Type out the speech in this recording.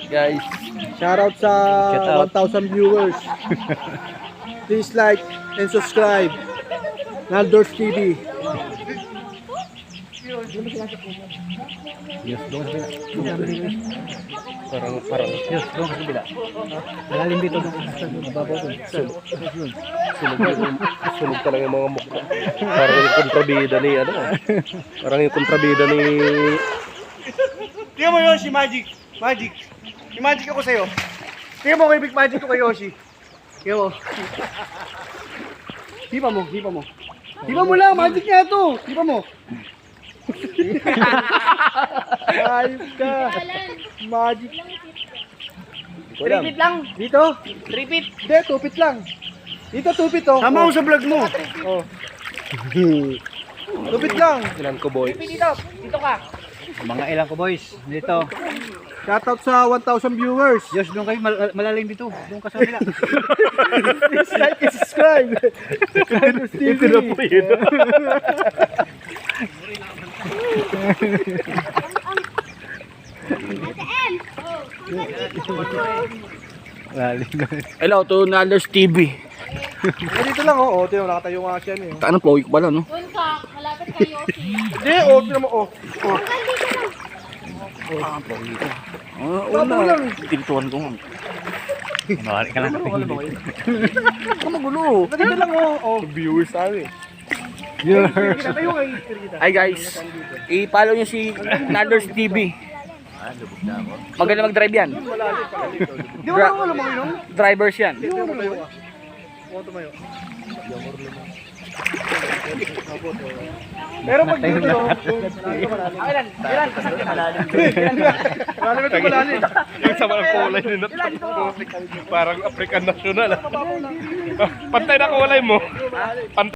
Guys, Shoutout sa Shout out. 1,000 viewers. Please like and subscribe. Naldors TV. yes, doon sa bila. Parang, yes, doon sa bila. Malalim dito doon. Mababaw doon. Sunog talaga yung mga mukha. Parang yung kontrabida ni ano. Parang yung kontrabida ni Tingnan mo Yoshi, magic. Magic. Yung magic ako sa'yo. Tingnan mo kay Big Magic ko kay Yoshi. Tingnan mo. Hipa mo, hipa mo. Hipa mo lang, magic niya ito. Hipa mo. Ayos ka. Magic. Tripit lang. Dito? Tripit. Hindi, tupit lang. Dito, tupit oh. Sama ko sa vlog mo. Oh. Tupit lang. ilan ko boy. Dito. Dito ka. Mga ilang ko boys. Dito. Shoutout sa 1,000 viewers. Yes, doon kayo malalim dito. Doon ka sa bila. Please like and subscribe. Naldors TV. Ito na po yun. Hello to Naldors TV. Dito lang oh. Oh, tingnan mo nakatayo nga siya eh. Ano po, ko pala no? Doon ka, malapit kay Yoshi. Hindi, oh, tingnan mo oh. Oh. Una. Tintuan ko nga. Mawari ka lang. Ano magulo? Dito lang oh. Oh. Viewers sabi. Kinatayo kay kita. Hi guys, i-follow nyo si Naldors TV. Maganda mag-drive yan. Di ba ako alam mo yun? Drivers yan. Di ba tumayo ka? Oo, tumayo. Pero pag dito, Ilan? malalim ito malalim. Yung sama ng kulay nila. Parang African national. Pantay na kulay mo.